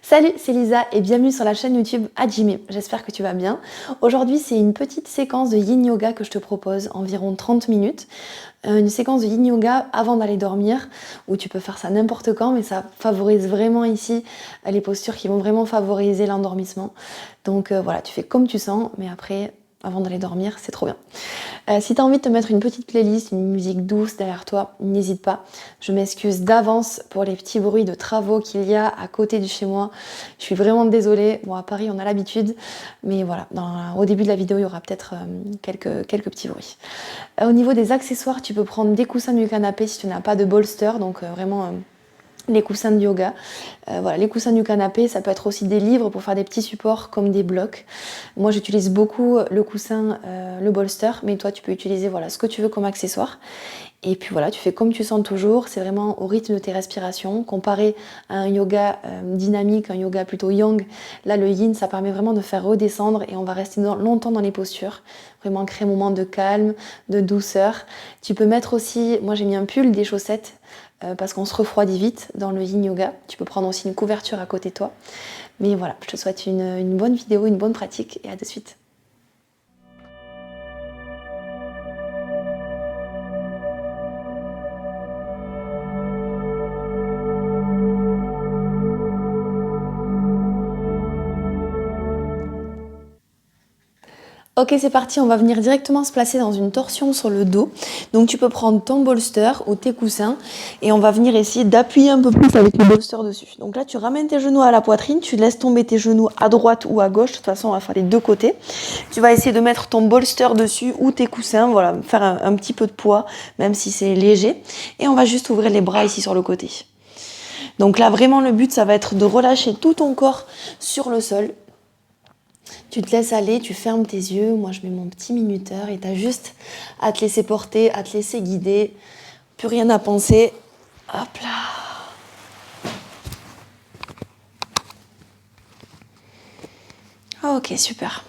Salut, c'est Lisa et bienvenue sur la chaîne YouTube Hajime. J'espère que tu vas bien. Aujourd'hui, c'est une petite séquence de Yin Yoga que je te propose, environ 30 minutes. Une séquence de Yin Yoga avant d'aller dormir, où tu peux faire ça n'importe quand, mais ça favorise vraiment ici les postures qui vont vraiment favoriser l'endormissement. Donc voilà, tu fais comme tu sens, mais après, avant d'aller dormir, c'est trop bien. Si tu as envie de te mettre une petite playlist, une musique douce derrière toi, n'hésite pas. Je m'excuse d'avance pour les petits bruits de travaux qu'il y a à côté de chez moi. Je suis vraiment désolée. Bon, à Paris, on a l'habitude. Mais voilà, au début de la vidéo, il y aura peut-être quelques petits bruits. Au niveau des accessoires, tu peux prendre des coussins du canapé si tu n'as pas de bolster. Donc vraiment les coussins de yoga. Voilà, les coussins du canapé, ça peut être aussi des livres pour faire des petits supports comme des blocs. Moi, j'utilise beaucoup le coussin, le bolster, mais toi, tu peux utiliser voilà, ce que tu veux comme accessoire. Et puis voilà, tu fais comme tu sens toujours, c'est vraiment au rythme de tes respirations. Comparé à un yoga dynamique, un yoga plutôt yang, là le yin, ça permet vraiment de faire redescendre et on va rester longtemps dans les postures. Vraiment créer un moment de calme, de douceur. Tu peux mettre aussi, moi j'ai mis un pull, des chaussettes, parce qu'on se refroidit vite dans le yin yoga. Tu peux prendre aussi une couverture à côté de toi. Mais voilà, je te souhaite une bonne vidéo, une bonne pratique et à de suite. Ok, c'est parti, on va venir directement se placer dans une torsion sur le dos. Donc tu peux prendre ton bolster ou tes coussins et on va venir essayer d'appuyer un peu plus avec le bolster dessus. Donc là, tu ramènes tes genoux à la poitrine, tu laisses tomber tes genoux à droite ou à gauche. De toute façon, on va faire les deux côtés. Tu vas essayer de mettre ton bolster dessus ou tes coussins, voilà, faire un petit peu de poids, même si c'est léger. Et on va juste ouvrir les bras ici sur le côté. Donc là, vraiment, le but, ça va être de relâcher tout ton corps sur le sol. Tu te laisses aller, tu fermes tes yeux, moi je mets mon petit minuteur et tu as juste à te laisser porter, à te laisser guider, plus rien à penser. Hop là. Ok, super.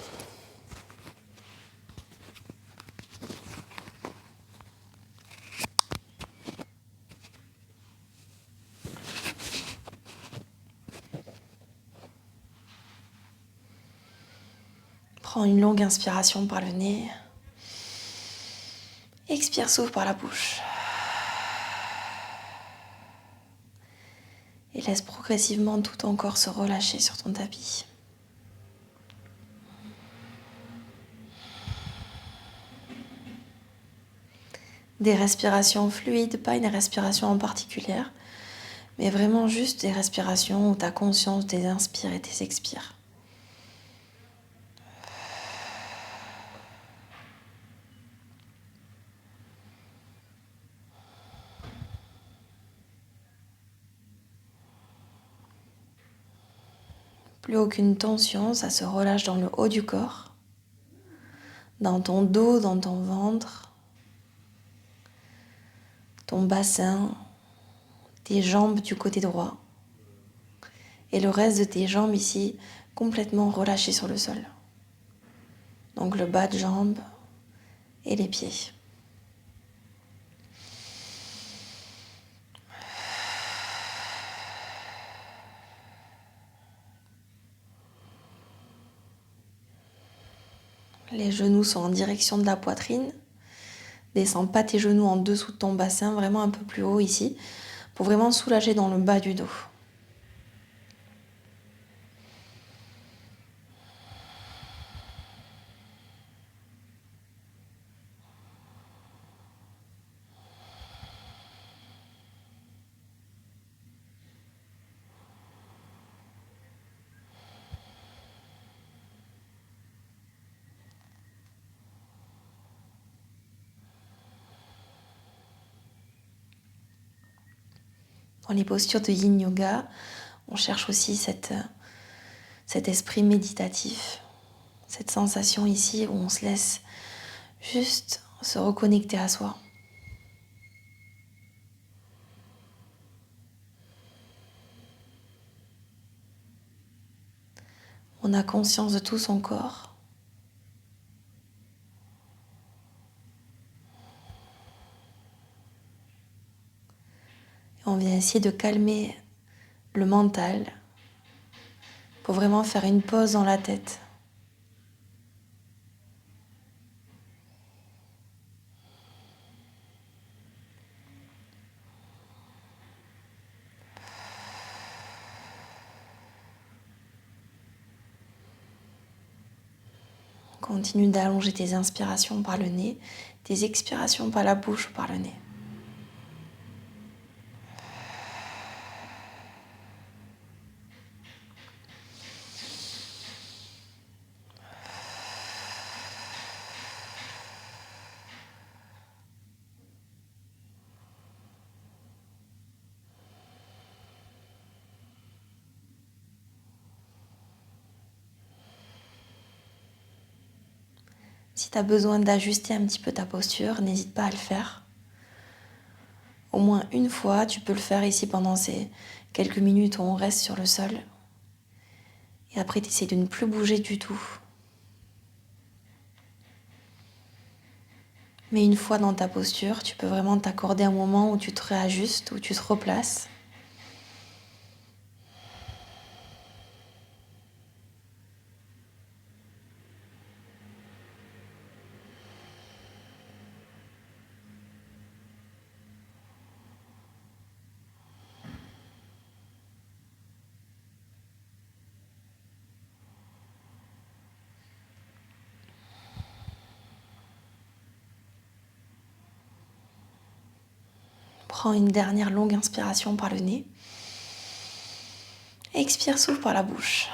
Prends une longue inspiration par le nez. Expire, souffle par la bouche. Et laisse progressivement tout ton corps se relâcher sur ton tapis. Des respirations fluides, pas une respiration en particulier, mais vraiment juste des respirations où tu as conscience des inspires et des expires. Plus aucune tension, ça se relâche dans le haut du corps, dans ton dos, dans ton ventre, ton bassin, tes jambes du côté droit et le reste de tes jambes ici complètement relâchées sur le sol. Donc le bas de jambes et les pieds. Les genoux sont en direction de la poitrine. Descends pas tes genoux en dessous de ton bassin, vraiment un peu plus haut ici, pour vraiment soulager dans le bas du dos. Dans les postures de Yin Yoga, on cherche aussi cet esprit méditatif, cette sensation ici où on se laisse juste se reconnecter à soi. On a conscience de tout son corps. Et on vient essayer de calmer le mental pour vraiment faire une pause dans la tête. Continue d'allonger tes inspirations par le nez, tes expirations par la bouche ou par le nez. Si tu as besoin d'ajuster un petit peu ta posture, n'hésite pas à le faire. Au moins une fois, tu peux le faire ici pendant ces quelques minutes où on reste sur le sol. Et après, tu essaies de ne plus bouger du tout. Mais une fois dans ta posture, tu peux vraiment t'accorder un moment où tu te réajustes, où tu te replaces. Prends une dernière longue inspiration par le nez. Expire, souffle par la bouche.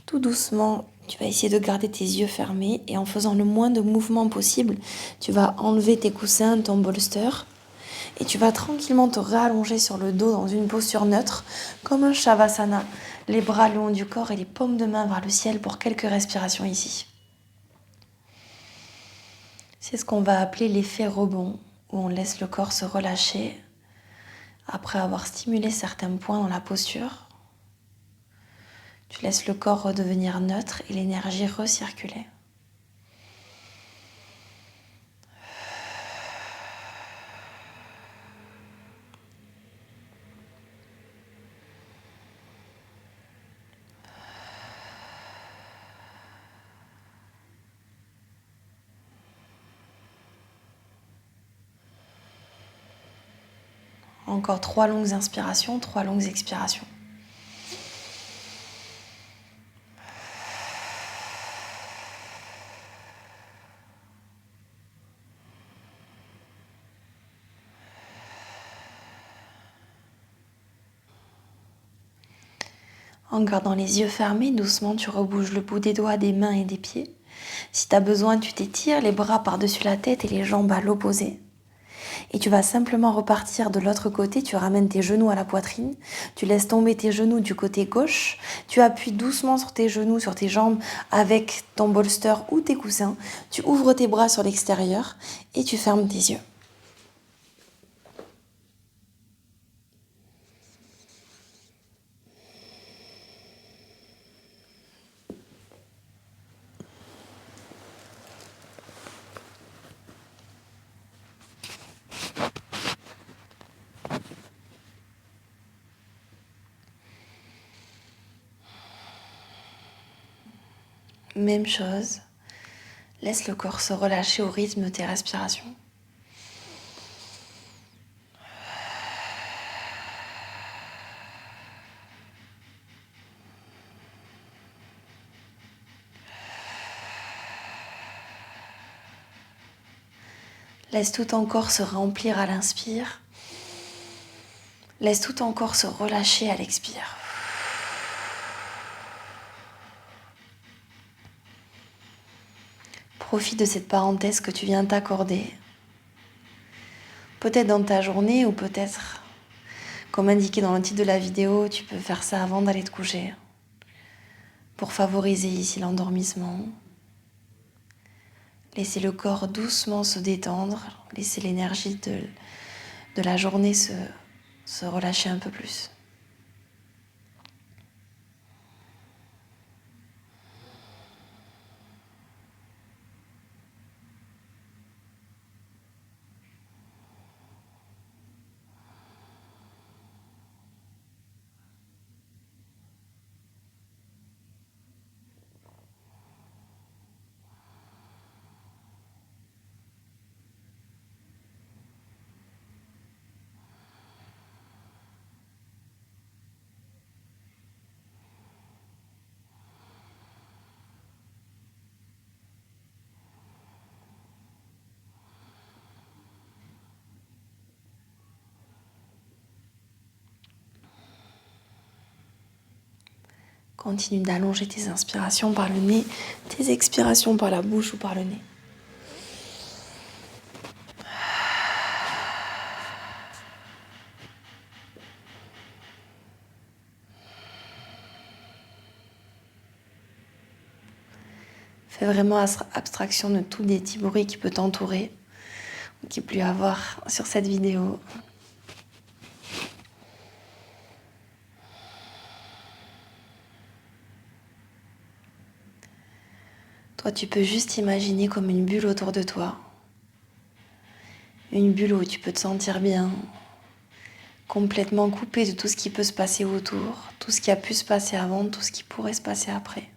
Tout doucement, tu vas essayer de garder tes yeux fermés et en faisant le moins de mouvements possible, tu vas enlever tes coussins, ton bolster et tu vas tranquillement te réallonger sur le dos dans une posture neutre comme un Shavasana, les bras le long du corps et les paumes de main vers le ciel pour quelques respirations ici. C'est ce qu'on va appeler l'effet rebond, où on laisse le corps se relâcher après avoir stimulé certains points dans la posture. Tu laisses le corps redevenir neutre et l'énergie recirculer. Encore 3 longues inspirations, 3 longues expirations. En gardant les yeux fermés, doucement tu rebouges le bout des doigts, des mains et des pieds. Si tu as besoin, tu t'étires les bras par-dessus la tête et les jambes à l'opposé. Et tu vas simplement repartir de l'autre côté, tu ramènes tes genoux à la poitrine, tu laisses tomber tes genoux du côté gauche, tu appuies doucement sur tes genoux, sur tes jambes avec ton bolster ou tes coussins, tu ouvres tes bras sur l'extérieur et tu fermes tes yeux. Même chose, laisse le corps se relâcher au rythme de tes respirations. Laisse tout ton corps se remplir à l'inspire. Laisse tout ton corps se relâcher à l'expire. Profite de cette parenthèse que tu viens t'accorder. Peut-être dans ta journée ou peut-être, comme indiqué dans le titre de la vidéo, tu peux faire ça avant d'aller te coucher. Pour favoriser ici l'endormissement. Laissez le corps doucement se détendre. Laissez l'énergie de la journée se relâcher un peu plus. Continue d'allonger tes inspirations par le nez, tes expirations par la bouche ou par le nez. Fais vraiment abstraction de tout des petits bruits qui peut t'entourer ou qui peut y avoir sur cette vidéo. Toi, tu peux juste imaginer comme une bulle autour de toi. Une bulle où tu peux te sentir bien, complètement coupé de tout ce qui peut se passer autour, tout ce qui a pu se passer avant, tout ce qui pourrait se passer après.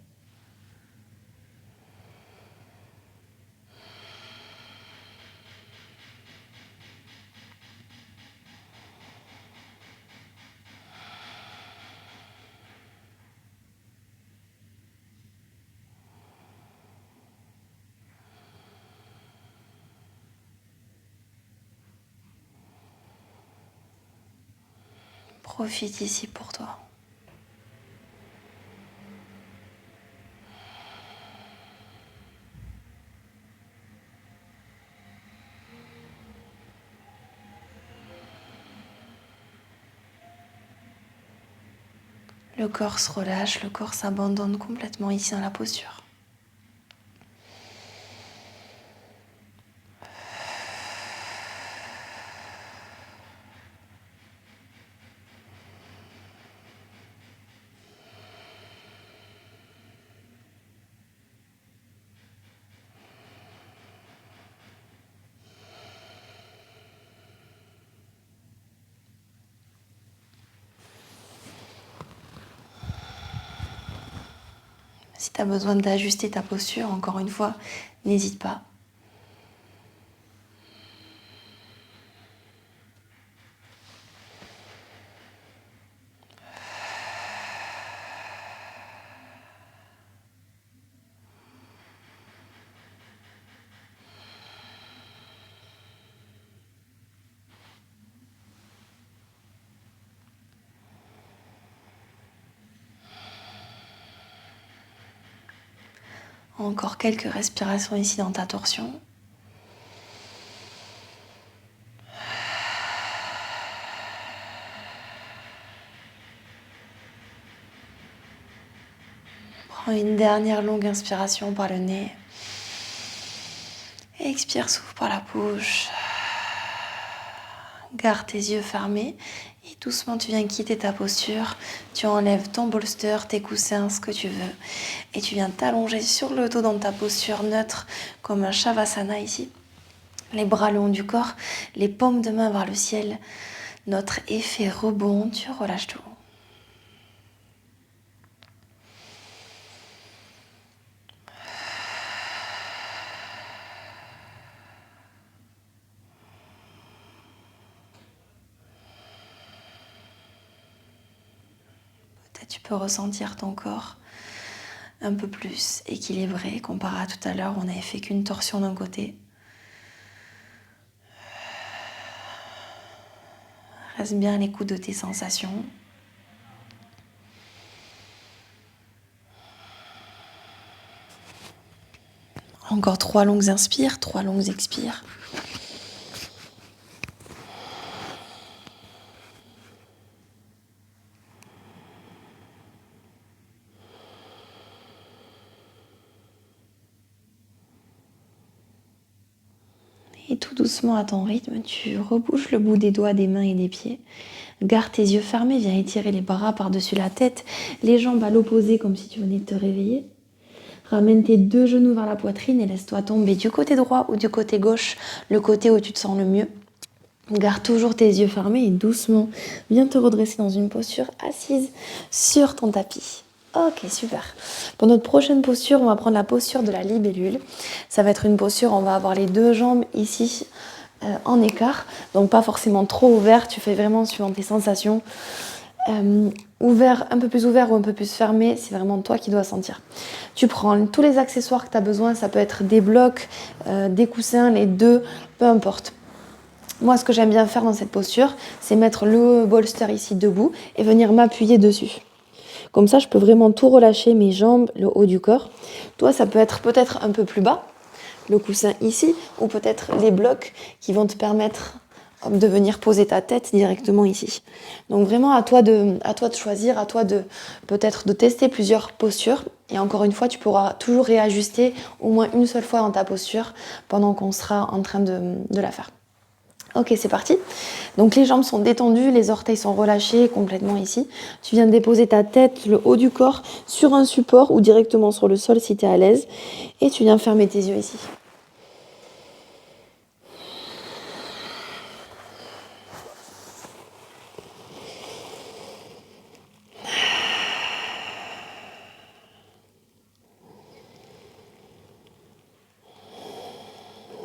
Profite ici pour toi. Le corps se relâche, le corps s'abandonne complètement ici dans la posture. Si tu as besoin d'ajuster ta posture, encore une fois, n'hésite pas. Encore quelques respirations ici dans ta torsion. Prends une dernière longue inspiration par le nez. Expire, souffle par la bouche. Garde tes yeux fermés et doucement tu viens quitter ta posture. Tu enlèves ton bolster, tes coussins, ce que tu veux. Et tu viens t'allonger sur le dos dans ta posture neutre comme un Shavasana ici. Les bras le long du corps, les paumes de main vers le ciel. Notre effet rebond, tu relâches tout. Peut-être tu peux ressentir ton corps un peu plus équilibré comparé à tout à l'heure où on n'avait fait qu'une torsion d'un côté. Reste bien à l'écoute de tes sensations. Encore 3 longues inspires, 3 longues expires. Et tout doucement à ton rythme, tu rebouches le bout des doigts des mains et des pieds. Garde tes yeux fermés, viens étirer les bras par-dessus la tête, les jambes à l'opposé comme si tu venais de te réveiller. Ramène tes 2 genoux vers la poitrine et laisse-toi tomber du côté droit ou du côté gauche, le côté où tu te sens le mieux. Garde toujours tes yeux fermés et doucement, viens te redresser dans une posture assise sur ton tapis. Ok, super. Pour notre prochaine posture, on va prendre la posture de la libellule. Ça va être une posture, on va avoir les 2 jambes ici en écart, donc pas forcément trop ouvert, tu fais vraiment suivant tes sensations. Ouvert, un peu plus ouvert ou un peu plus fermé, c'est vraiment toi qui dois sentir. Tu prends tous les accessoires que tu as besoin, ça peut être des blocs, des coussins, les 2, peu importe. Moi, ce que j'aime bien faire dans cette posture, c'est mettre le bolster ici debout et venir m'appuyer dessus. Comme ça, je peux vraiment tout relâcher, mes jambes, le haut du corps. Toi, ça peut être peut-être un peu plus bas, le coussin ici, ou peut-être les blocs qui vont te permettre de venir poser ta tête directement ici. Donc vraiment à toi de choisir, à toi de peut-être de tester plusieurs postures. Et encore une fois, tu pourras toujours réajuster au moins une seule fois dans ta posture pendant qu'on sera en train de la faire. Ok, c'est parti. Donc les jambes sont détendues, les orteils sont relâchés complètement ici. Tu viens de déposer ta tête, le haut du corps, sur un support ou directement sur le sol si tu es à l'aise. Et tu viens fermer tes yeux ici.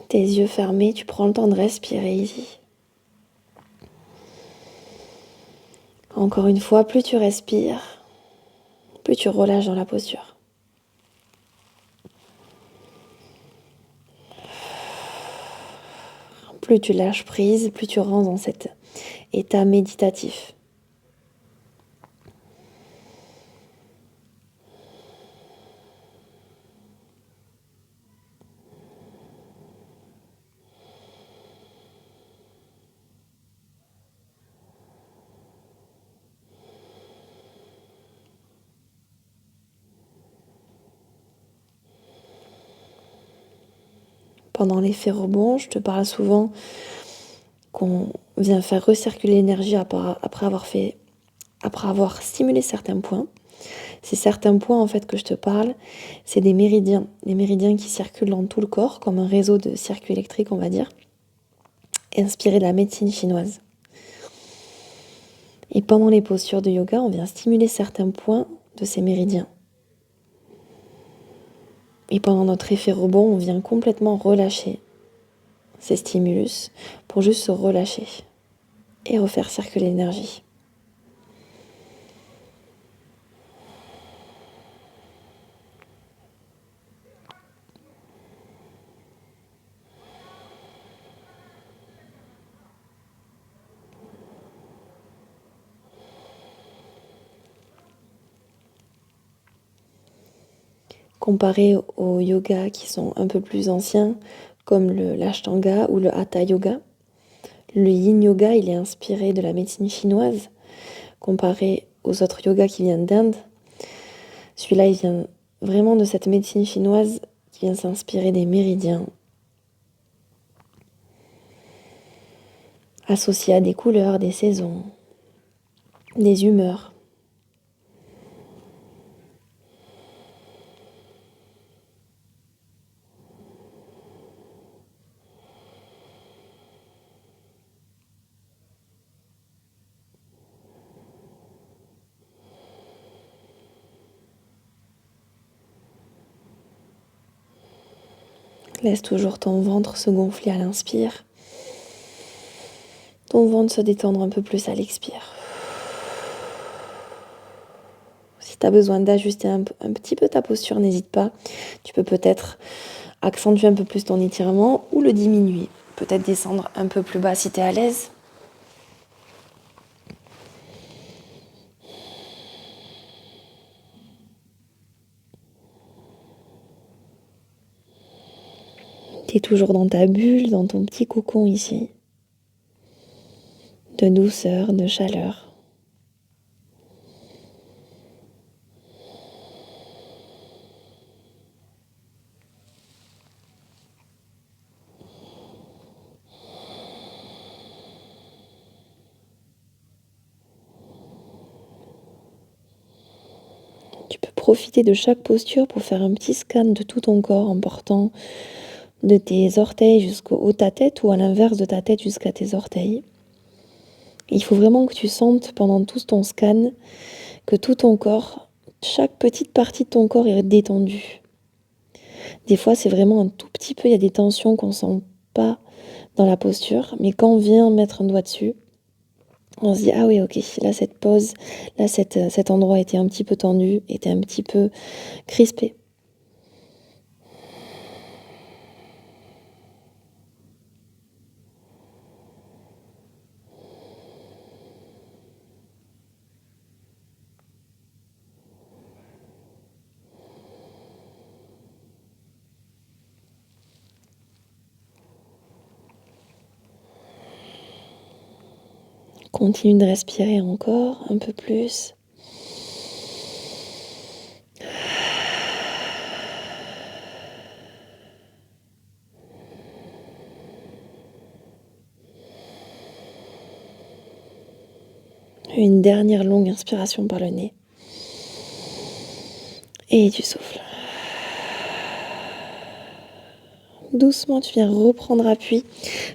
Tes yeux fermés, tu prends le temps de respirer ici. Encore une fois, plus tu respires, plus tu relâches dans la posture. Plus tu lâches prise, plus tu rentres dans cet état méditatif. Pendant l'effet rebond, je te parle souvent qu'on vient faire recirculer l'énergie après avoir stimulé certains points. Ces certains points en fait que je te parle, c'est des méridiens qui circulent dans tout le corps comme un réseau de circuits électriques, on va dire, inspiré de la médecine chinoise. Et pendant les postures de yoga, on vient stimuler certains points de ces méridiens. Et pendant notre effet rebond, on vient complètement relâcher ces stimulus pour juste se relâcher et refaire circuler l'énergie. Comparé aux yogas qui sont un peu plus anciens, comme l'Ashtanga ou le Hatha Yoga, le Yin Yoga, il est inspiré de la médecine chinoise. Comparé aux autres yogas qui viennent d'Inde, celui-là, il vient vraiment de cette médecine chinoise qui vient s'inspirer des méridiens, associés à des couleurs, des saisons, des humeurs. Laisse toujours ton ventre se gonfler à l'inspire, ton ventre se détendre un peu plus à l'expire. Si tu as besoin d'ajuster un petit peu ta posture, n'hésite pas. Tu peux peut-être accentuer un peu plus ton étirement ou le diminuer. Peut-être descendre un peu plus bas si tu es à l'aise. Tu es toujours dans ta bulle, dans ton petit cocon ici. De douceur, de chaleur. Tu peux profiter de chaque posture pour faire un petit scan de tout ton corps en portant de tes orteils jusqu'au haut de ta tête ou à l'inverse de ta tête jusqu'à tes orteils. Il faut vraiment que tu sentes pendant tout ton scan que tout ton corps, chaque petite partie de ton corps est détendue. Des fois, c'est vraiment un tout petit peu, il y a des tensions qu'on ne sent pas dans la posture, mais quand on vient mettre un doigt dessus, on se dit, ah oui, ok, là cette pose, là cet endroit était un petit peu tendu, était un petit peu crispé. Continue de respirer encore un peu plus. Une dernière longue inspiration par le nez. Et tu souffles. Doucement, tu viens reprendre appui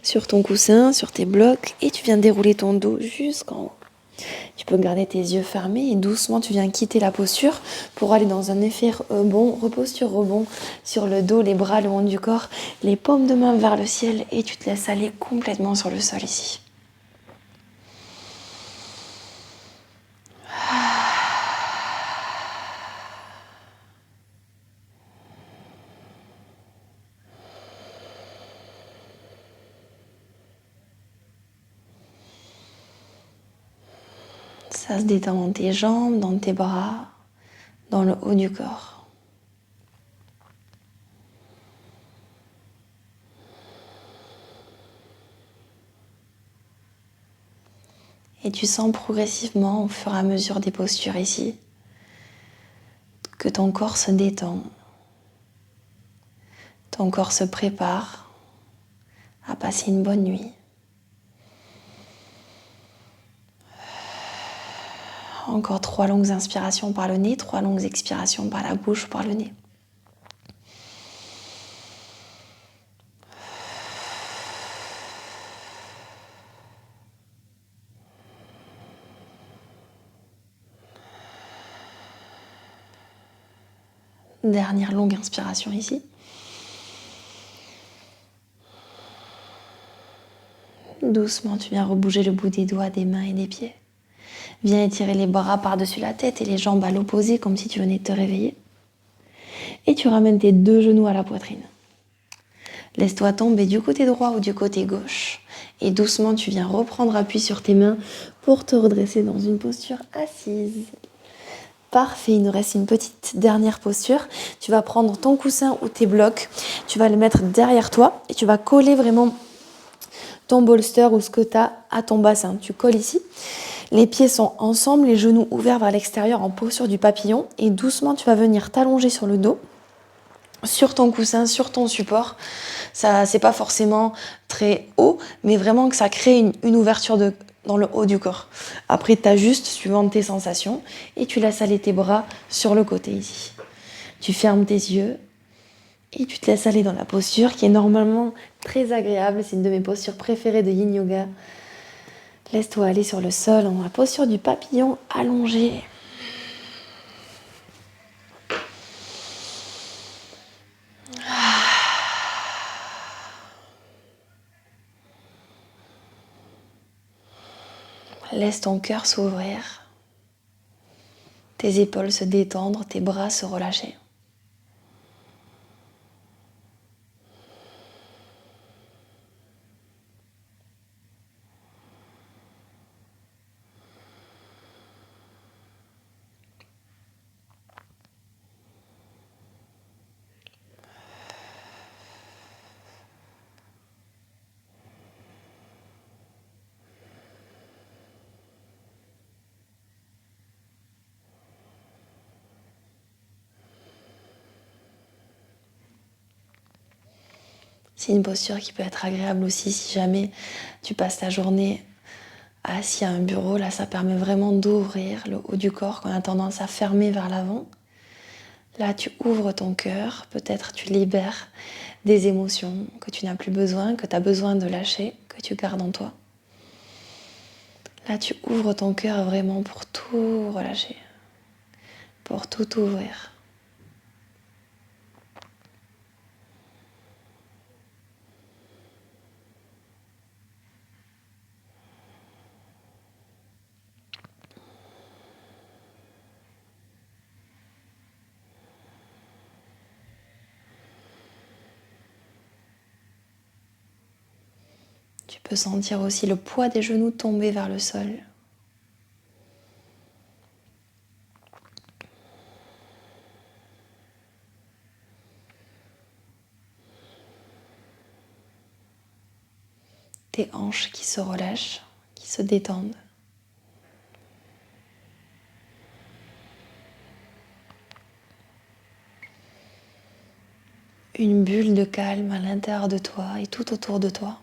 sur ton coussin, sur tes blocs, et tu viens dérouler ton dos jusqu'en haut. Tu peux garder tes yeux fermés et doucement, tu viens quitter la posture pour aller dans un effet reposture rebond sur le dos, les bras, le haut du corps, les paumes de main vers le ciel et tu te laisses aller complètement sur le sol ici. Ça se détend dans tes jambes, dans tes bras, dans le haut du corps. Et tu sens progressivement, au fur et à mesure des postures ici, que ton corps se détend. Ton corps se prépare à passer une bonne nuit. Encore 3 longues inspirations par le nez, 3 longues expirations par la bouche ou par le nez. Dernière longue inspiration ici. Doucement, tu viens rebouger le bout des doigts, des mains et des pieds. Viens étirer les bras par-dessus la tête et les jambes à l'opposé comme si tu venais de te réveiller. Et tu ramènes tes 2 genoux à la poitrine. Laisse-toi tomber du côté droit ou du côté gauche. Et doucement, tu viens reprendre appui sur tes mains pour te redresser dans une posture assise. Parfait, il nous reste une petite dernière posture. Tu vas prendre ton coussin ou tes blocs, tu vas le mettre derrière toi et tu vas coller vraiment ton bolster ou ce que tu as à ton bassin. Tu colles ici. Les pieds sont ensemble, les genoux ouverts vers l'extérieur en posture du papillon. Et doucement, tu vas venir t'allonger sur le dos, sur ton coussin, sur ton support. Ça, c'est pas forcément très haut, mais vraiment que ça crée une ouverture dans le haut du corps. Après, tu ajustes suivant tes sensations et tu laisses aller tes bras sur le côté ici. Tu fermes tes yeux et tu te laisses aller dans la posture qui est normalement très agréable. C'est une de mes postures préférées de Yin Yoga. Laisse-toi aller sur le sol dans la posture du papillon allongé. Laisse ton cœur s'ouvrir, tes épaules se détendre, tes bras se relâcher. C'est une posture qui peut être agréable aussi si jamais tu passes ta journée assis à un bureau. Là, ça permet vraiment d'ouvrir le haut du corps qu'on a tendance à fermer vers l'avant. Là, tu ouvres ton cœur. Peut-être tu libères des émotions que tu n'as plus besoin, que tu as besoin de lâcher, que tu gardes en toi. Là, tu ouvres ton cœur vraiment pour tout relâcher, pour tout ouvrir. Tu peux sentir aussi le poids des genoux tomber vers le sol. Tes hanches qui se relâchent, qui se détendent. une bulle de calme à l'intérieur de toi et tout autour de toi.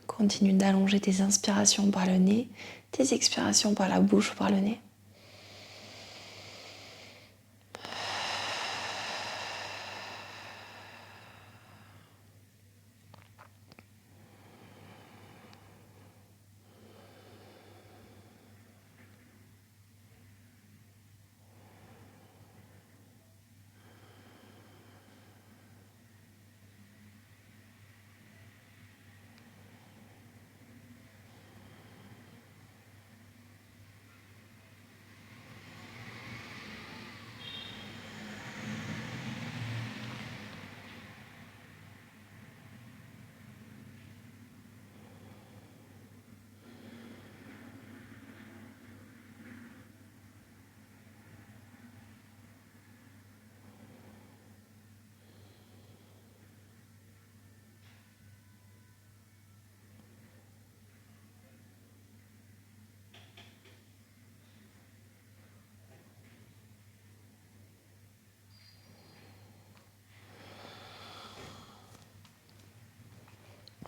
Continue d'allonger tes inspirations par le nez, tes expirations par la bouche ou par le nez.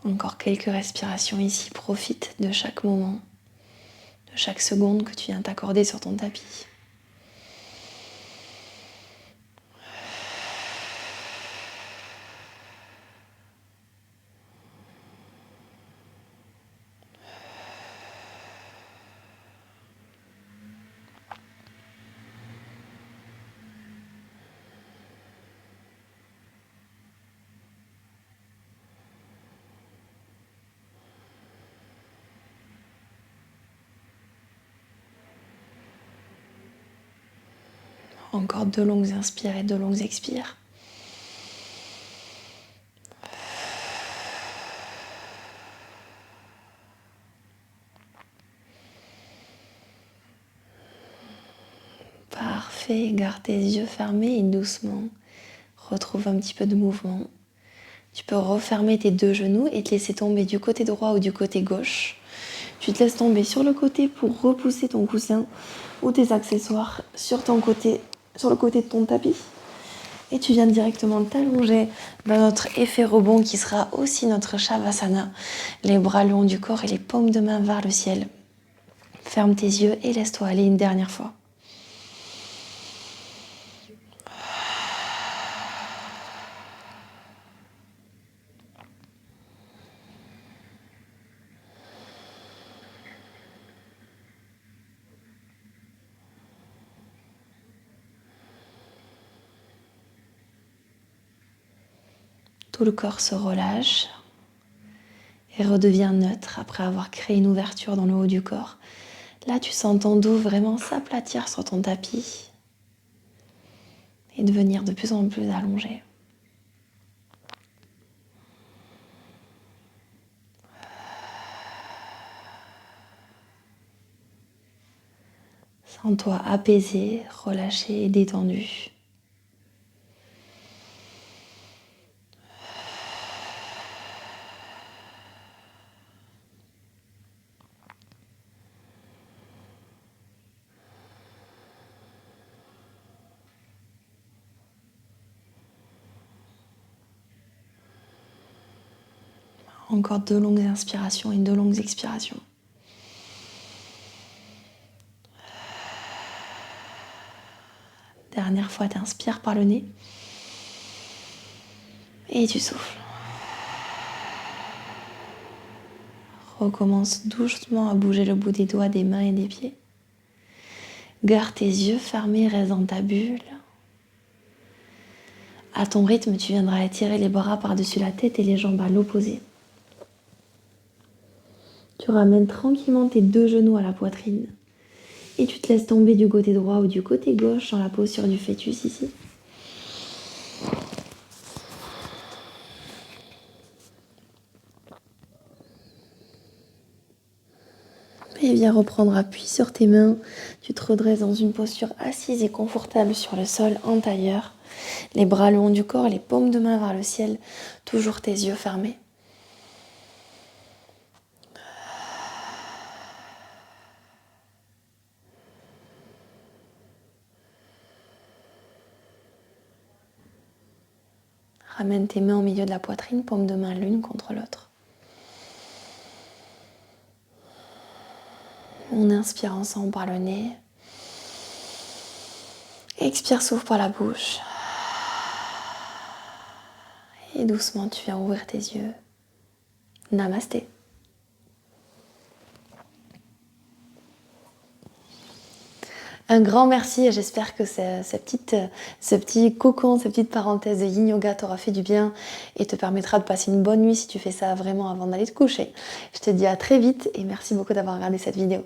Encore quelques respirations ici, profite de chaque moment, de chaque seconde que tu viens t'accorder sur ton tapis. Encore 2 longues inspires et 2 longues expires. Parfait, garde tes yeux fermés et doucement retrouve un petit peu de mouvement. Tu peux refermer tes 2 genoux et te laisser tomber du côté droit ou du côté gauche. Tu te laisses tomber sur le côté pour repousser ton coussin ou tes accessoires sur le côté de ton tapis. Et tu viens directement t'allonger dans notre effet rebond qui sera aussi notre Shavasana. Les bras le long du corps et les paumes de main vers le ciel. Ferme tes yeux et laisse-toi aller une dernière fois. Tout le corps se relâche et redevient neutre après avoir créé une ouverture dans le haut du corps. Là, tu sens ton dos vraiment s'aplatir sur ton tapis et devenir de plus en plus allongé. Sens-toi apaisé, relâché et détendu. Encore 2 longues inspirations et 2 longues expirations. Dernière fois, tu inspires par le nez. Et tu souffles. Recommence doucement à bouger le bout des doigts, des mains et des pieds. Garde tes yeux fermés, reste dans ta bulle. À ton rythme, tu viendras étirer les bras par-dessus la tête et les jambes à l'opposé. Tu ramènes tranquillement tes 2 genoux à la poitrine. Et tu te laisses tomber du côté droit ou du côté gauche dans la posture du fœtus ici. Et viens reprendre appui sur tes mains. Tu te redresses dans une posture assise et confortable sur le sol en tailleur. Les bras le long du corps, les paumes de main vers le ciel. Toujours tes yeux fermés. Ramène tes mains au milieu de la poitrine, paumes de main l'une contre l'autre. On inspire ensemble par le nez. Expire, souffle par la bouche. Et doucement, tu viens ouvrir tes yeux. Namasté. Un grand merci et j'espère que ce petit cocon, cette petite parenthèse de Yin Yoga t'aura fait du bien et te permettra de passer une bonne nuit si tu fais ça vraiment avant d'aller te coucher. Je te dis à très vite et merci beaucoup d'avoir regardé cette vidéo.